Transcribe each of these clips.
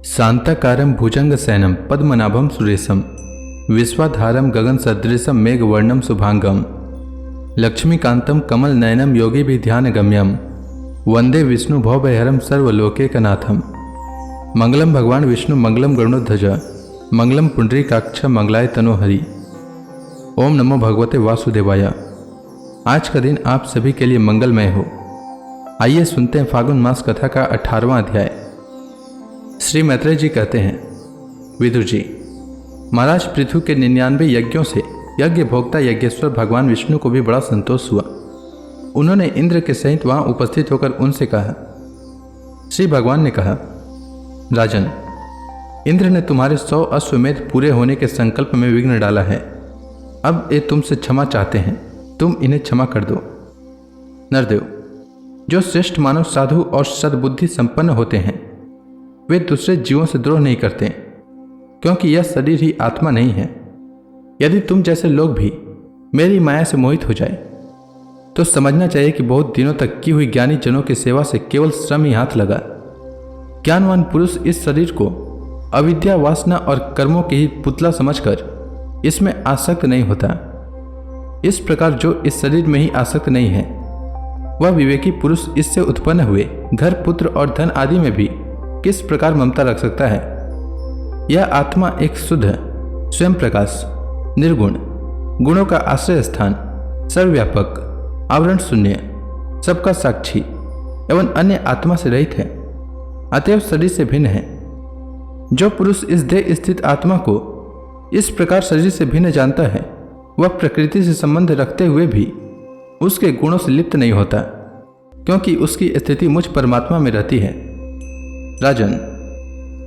शांताकारं भुजंगशयनं पद्मनाभं सुरेशं विश्वाधारं गगनसदृशं मेघवर्णं शुभांगं लक्ष्मीकान्तं कमलनयनं योगिभिर्ध्यानगम्यं वंदे विष्णु भवभयहरं सर्वलोकैकनाथं। मंगलम भगवान विष्णु मंगलम गरुड़ध्वज मंगलम पुंडरीकाक्ष मंगलाय तनोहरि। ओम नमो भगवते वासुदेवाय। आज का दिन आप सभी के लिए मंगलमय हो। आइए सुनते हैं फागुन मास कथा का 18वां अध्याय। श्री मैत्रेय जी कहते हैं, विदुर जी, महाराज पृथु के 99 यज्ञों से यज्ञ भोक्ता यज्ञेश्वर भगवान विष्णु को भी बड़ा संतोष हुआ। उन्होंने इंद्र के सहित वहां उपस्थित होकर उनसे कहा। श्री भगवान ने कहा, राजन, इंद्र ने तुम्हारे 100 अश्वमेध पूरे होने के संकल्प में विघ्न डाला है। अब ये तुमसे क्षमा चाहते हैं, तुम इन्हें क्षमा कर दो। नरदेव, जो श्रेष्ठ मानव साधु और सद्बुद्धि संपन्न होते हैं वे दूसरे जीवों से द्रोह नहीं करते, क्योंकि यह शरीर ही आत्मा नहीं है। यदि तुम जैसे लोग भी मेरी माया से मोहित हो जाए तो समझना चाहिए कि बहुत दिनों तक की हुई ज्ञानी जनों की सेवा से केवल श्रम ही हाथ लगा। ज्ञानवान पुरुष इस शरीर को अविद्या, वासना और कर्मों के ही पुतला समझकर इसमें आसक्त नहीं होता। इस प्रकार जो इस शरीर में ही आसक्त नहीं है वह विवेकी पुरुष इससे उत्पन्न हुए घर, पुत्र और धन आदि में भी किस प्रकार ममता रख सकता है। यह आत्मा एक शुद्ध, स्वयं प्रकाश, निर्गुण, गुणों का आश्रय स्थान, सर्वव्यापक, आवरण शून्य, सबका साक्षी एवं अन्य आत्मा से रहित है, अतएव शरीर से भिन्न है। जो पुरुष इस देह स्थित आत्मा को इस प्रकार शरीर से भिन्न जानता है वह प्रकृति से संबंध रखते हुए भी उसके गुणों से लिप्त नहीं होता, क्योंकि उसकी स्थिति मुझ परमात्मा में रहती है। राजन,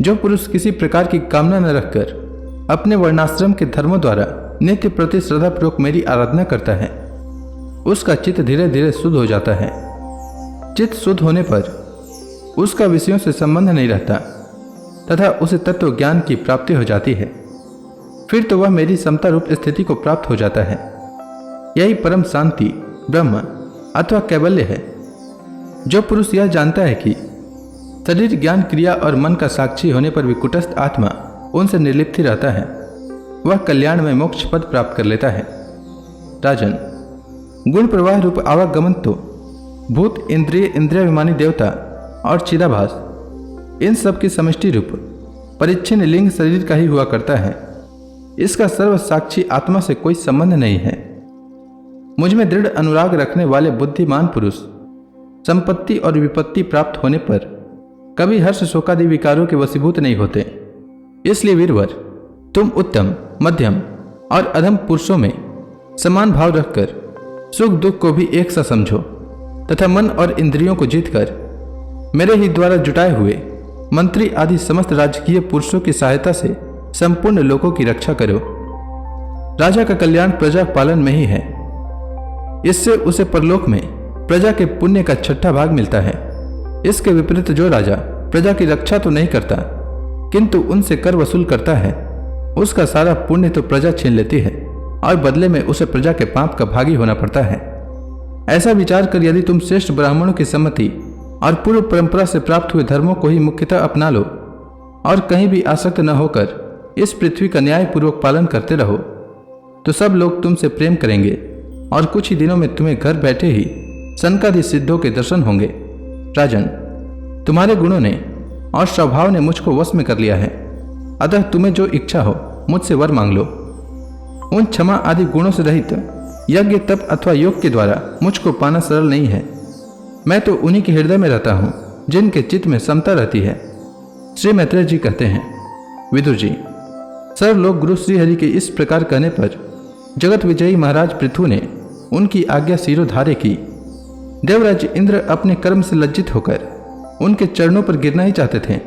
जो पुरुष किसी प्रकार की कामना न रखकर अपने वर्णाश्रम के धर्मों द्वारा नित्य प्रति श्रद्धापूर्वक मेरी आराधना करता है उसका चित्त धीरे धीरे शुद्ध हो जाता है। चित्त शुद्ध होने पर उसका विषयों से संबंध नहीं रहता तथा उसे तत्व ज्ञान की प्राप्ति हो जाती है। फिर तो वह मेरी समता रूप स्थिति को प्राप्त हो जाता है। यही परम शांति, ब्रह्म अथवा कैवल्य है। जो पुरुष यह जानता है कि शरीर, ज्ञान, क्रिया और मन का साक्षी होने पर भी कुटस्थ आत्मा उनसे निर्लिप्त ही रहता है, वह कल्याण में मोक्ष पद प्राप्त कर लेता है। राजन, गुण प्रवाह रूप आवागमन तो भूत, इंद्रिय, इंद्रियाभिमानी देवता और चिदाभास इन सब की समष्टि रूप परिच्छिन्न लिंग शरीर का ही हुआ करता है। इसका सर्व साक्षी आत्मा से कोई संबंध नहीं है। मुझ में दृढ़ अनुराग रखने वाले बुद्धिमान पुरुष संपत्ति और विपत्ति प्राप्त होने पर कभी हर्ष, शोकादि विकारों के वशीभूत नहीं होते। इसलिए वीरवर, तुम उत्तम, मध्यम और अधम पुरुषों में समान भाव रखकर सुख दुख को भी एक सा समझो तथा मन और इंद्रियों को जीतकर मेरे ही द्वारा जुटाए हुए मंत्री आदि समस्त राजकीय पुरुषों की सहायता से संपूर्ण लोगों की रक्षा करो। राजा का कल्याण प्रजा पालन में ही है। इससे उसे परलोक में प्रजा के पुण्य का 6ठा भाग मिलता है। इसके विपरीत जो राजा प्रजा की रक्षा तो नहीं करता किंतु उनसे कर वसूल करता है उसका सारा पुण्य तो प्रजा छीन लेती है और बदले में उसे प्रजा के पाप का भागी होना पड़ता है। ऐसा विचार कर यदि तुम श्रेष्ठ ब्राह्मणों की सम्मति और पूर्व परंपरा से प्राप्त हुए धर्मों को ही मुख्यतः अपना लो और कहीं भी आसक्त न होकर इस पृथ्वी का न्यायपूर्वक पालन करते रहो तो सब लोग तुमसे प्रेम करेंगे और कुछ ही दिनों में तुम्हें घर बैठे ही सनकादि सिद्धों के दर्शन होंगे। राजन, तुम्हारे गुणों ने और स्वभाव ने मुझको वश में कर लिया है, अतः तुम्हें जो इच्छा हो मुझसे वर मांग लो। उन क्षमा आदि गुणों से रहित यज्ञ, तप अथवा योग के द्वारा मुझको पाना सरल नहीं है। मैं तो उन्हीं के हृदय में रहता हूँ जिनके चित्त में समता रहती है। श्री मैत्रेय जी कहते हैं, विदुर जी, सर्वलोक गुरु श्रीहरि के इस प्रकार कहने पर जगत विजयी महाराज पृथु ने उनकी आज्ञा शिरोधार्य की। देवराज इंद्र अपने कर्म से लज्जित होकर उनके चरणों पर गिरना ही चाहते थे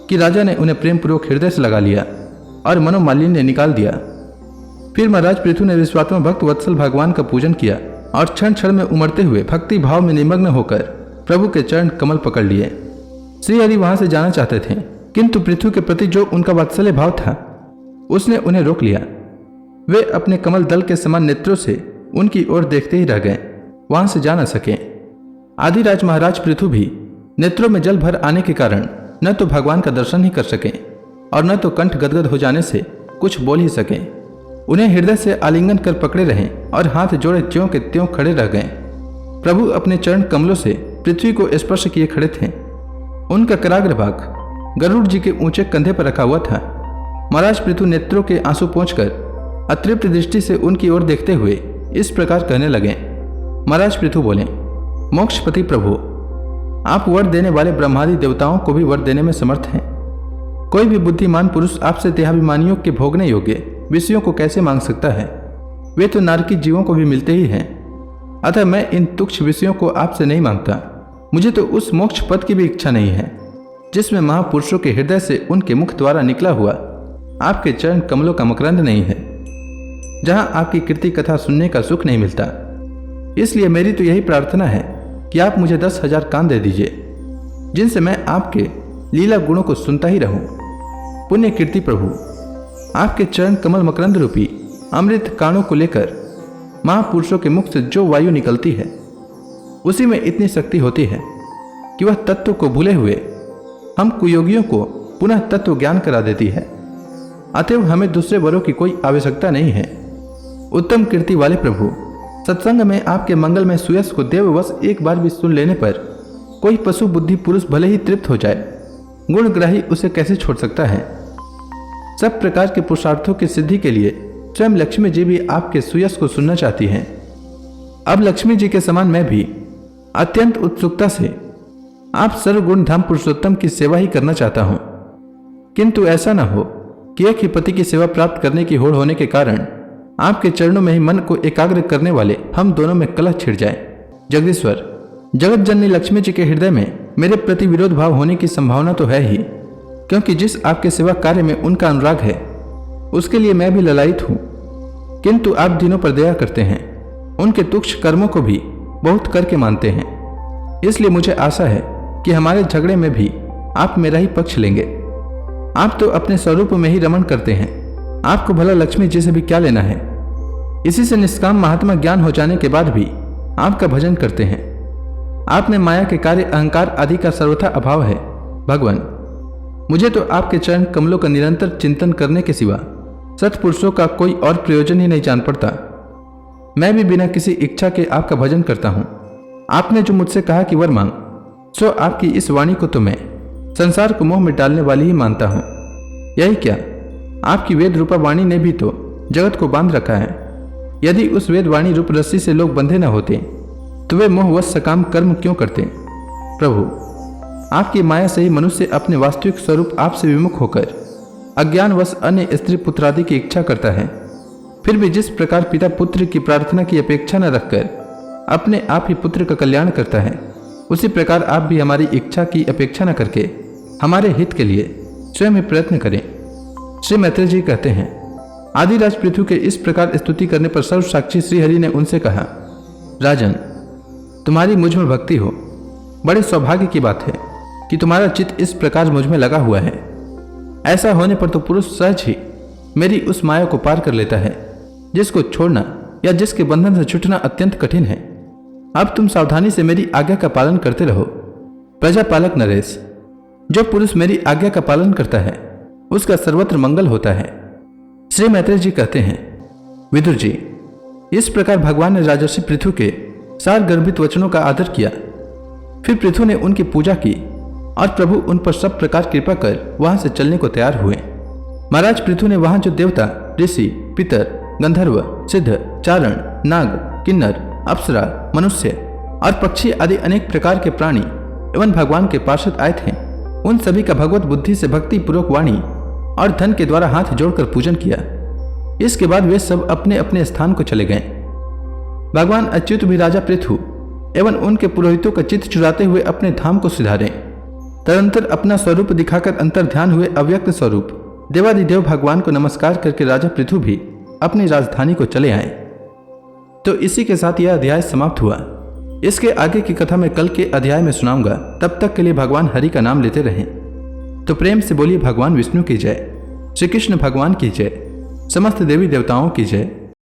कि राजा ने उन्हें प्रेम पूर्वक हृदय से लगा लिया और मनोमालिन्य निकाल दिया। फिर महाराज पृथु ने विश्वात्मा भक्त वत्सल भगवान का पूजन किया और क्षण क्षण में उमड़ते हुए भक्ति भाव में निमग्न होकर प्रभु के चरण कमल पकड़ लिए। श्रीहरि वहां से जाना चाहते थे किंतु पृथु के प्रति जो उनका वात्सल्य भाव था उसने उन्हें रोक लिया। वे अपने कमल दल के समान नेत्रों से उनकी ओर देखते ही रह गए, वहां से जा न सके। आदिराज महाराज पृथु भी नेत्रों में जल भर आने के कारण न तो भगवान का दर्शन ही कर सकें और न तो कंठ गदगद हो जाने से कुछ बोल ही सकें। उन्हें हृदय से आलिंगन कर पकड़े रहें और हाथ जोड़े त्यों के त्यों खड़े रह गए। प्रभु अपने चरण कमलों से पृथ्वी को स्पर्श किए खड़े थे। उनका कराग्र भाग गरुड़ जी के ऊंचे कंधे पर रखा हुआ था। महाराज पृथु नेत्रों के आंसू पोंछकर अतृप्त दृष्टि से उनकी ओर देखते हुए इस प्रकार कहने लगे। महाराज पृथु बोले, मोक्षपति प्रभु, आप वर देने वाले ब्रह्मादि देवताओं को भी वर देने में समर्थ हैं। कोई भी बुद्धिमान पुरुष आपसे देहाभिमानियों के भोगने योग्य विषयों को कैसे मांग सकता है? वे तो नारकी जीवों को भी मिलते ही हैं। अतः मैं इन तुच्छ विषयों को आपसे नहीं मांगता। मुझे तो उस मोक्ष पद की भी इच्छा नहीं है जिसमें महापुरुषों के हृदय से उनके मुख द्वारा निकला हुआ आपके चरण कमलों का मकरंद नहीं है, जहां आपकी कीर्ति कथा सुनने का सुख नहीं मिलता। इसलिए मेरी तो यही प्रार्थना है कि आप मुझे 10,000 कान दे दीजिए, जिनसे मैं आपके लीला गुणों को सुनता ही रहूं। पुण्य कीर्ति प्रभु, आपके चरण कमल मकरंद रूपी अमृत कानों को लेकर महापुरुषों के मुख से जो वायु निकलती है, उसी में इतनी शक्ति होती है कि वह तत्व को भूले हुए हम कुयोगियों को पुनः तत्व ज्ञान करा देती है। अतएव हमें दूसरे वरों की कोई आवश्यकता नहीं है। उत्तम कीर्ति वाले प्रभु, सत्संग में आपके मंगल में सुयस को देववश एक बार भी सुन लेने पर कोई पशु बुद्धि पुरुष भले ही तृप्त हो जाए, गुणग्राही उसे कैसे छोड़ सकता है? सब प्रकार के पुरुषार्थों की सिद्धि के लिए स्वयं लक्ष्मी जी भी आपके सुयस को सुनना चाहती हैं। अब लक्ष्मी जी के समान मैं भी अत्यंत उत्सुकता से आप सर्वगुण धाम पुरुषोत्तम की सेवा ही करना चाहता हूं, किंतु ऐसा न हो कि एक ही पति की सेवा प्राप्त करने की होड़ होने के कारण आपके चरणों में ही मन को एकाग्र करने वाले हम दोनों में कलह छिड़ जाए। जगदीश्वर, जगत जननी लक्ष्मी जी के हृदय में मेरे प्रति विरोध भाव होने की संभावना तो है ही, क्योंकि जिस आपके सेवा कार्य में उनका अनुराग है उसके लिए मैं भी ललायित हूं। किंतु आप दिनों पर दया करते हैं, उनके तुच्छ कर्मों को भी बहुत करके मानते हैं। इसलिए मुझे आशा है कि हमारे झगड़े में भी आप मेरा ही पक्ष लेंगे। आप तो अपने स्वरूप में ही रमण करते हैं, आपको भला लक्ष्मी जी से भी क्या लेना है? इसी से निष्काम महात्मा ज्ञान हो जाने के बाद भी आपका भजन करते हैं। आप में माया के कार्य अहंकार आदि का सर्वथा अभाव है। भगवान, मुझे तो आपके चरण कमलों का निरंतर चिंतन करने के सिवा सत्पुरुषों का कोई और प्रयोजन ही नहीं जान पड़ता। मैं भी बिना किसी इच्छा के आपका भजन करता हूँ। आपने जो मुझसे कहा कि वर मांग, सो आपकी इस वाणी को तो मैं संसार को मोह में डालने वाली ही मानता हूँ। यही क्या, आपकी वेद रूपा वाणी ने भी तो जगत को बांध रखा है। यदि उस वेद वाणी रूप रस्सी से लोग बंधे न होते तो वे मोहवश सकाम कर्म क्यों करते? प्रभु, आपकी माया से ही मनुष्य अपने वास्तविक स्वरूप आपसे विमुख होकर अज्ञानवश अन्य स्त्री पुत्रादि की इच्छा करता है। फिर भी जिस प्रकार पिता पुत्र की प्रार्थना की अपेक्षा न रखकर अपने आप ही पुत्र का कल्याण करता है, उसी प्रकार आप भी हमारी इच्छा की अपेक्षा न करके हमारे हित के लिए स्वयं ही प्रयत्न करें। श्री मैत्रेय जी कहते हैं, आदिराज पृथु के इस प्रकार स्तुति करने पर सर्व साक्षी श्रीहरि ने उनसे कहा, राजन, तुम्हारी मुझ में भक्ति हो। बड़े सौभाग्य की बात है कि तुम्हारा चित्त इस प्रकार मुझ में लगा हुआ है। ऐसा होने पर तो पुरुष सहज ही मेरी उस माया को पार कर लेता है जिसको छोड़ना या जिसके बंधन से छूटना अत्यंत कठिन है। अब तुम सावधानी से मेरी आज्ञा का पालन करते रहो। प्रजापालक नरेश, जो पुरुष मेरी आज्ञा का पालन करता है उसका सर्वत्र मंगल होता है। श्री मैत्रेय जी कहते हैं, विदुर जी, इस प्रकार भगवान ने राजर्षि पृथु के सार गर्भित वचनों का आदर किया। फिर पृथु ने उनकी पूजा की और प्रभु उन पर सब प्रकार कृपा कर वहां से चलने को तैयार हुए। महाराज पृथु ने वहां जो देवता, ऋषि, पितर, गंधर्व, सिद्ध, चारण, नाग, किन्नर, अप्सरा, मनुष्य और पक्षी आदि अनेक प्रकार के प्राणी एवं भगवान के पार्षद आए थे, उन सभी का भगवत बुद्धि से भक्ति पूर्वक वाणी और धन के द्वारा हाथ जोड़कर पूजन किया। इसके बाद वे सब अपने अपने स्थान को चले गए। भगवान अच्युत भी राजा पृथु एवं उनके पुरोहितों का चित्त चुराते हुए अपने धाम को सिधारे। तदंतर अपना स्वरूप दिखाकर अंतर ध्यान हुए अव्यक्त स्वरूप देवादिदेव भगवान को नमस्कार करके राजा पृथु भी अपनी राजधानी को चले आए। तो इसी के साथ यह अध्याय समाप्त हुआ। इसके आगे की कथा मैं कल के अध्याय में सुनाऊंगा। तब तक के लिए भगवान हरि का नाम लेते रहें। तो प्रेम से बोलिए भगवान विष्णु की जय, श्री कृष्ण भगवान की जय, समस्त देवी देवताओं की जय।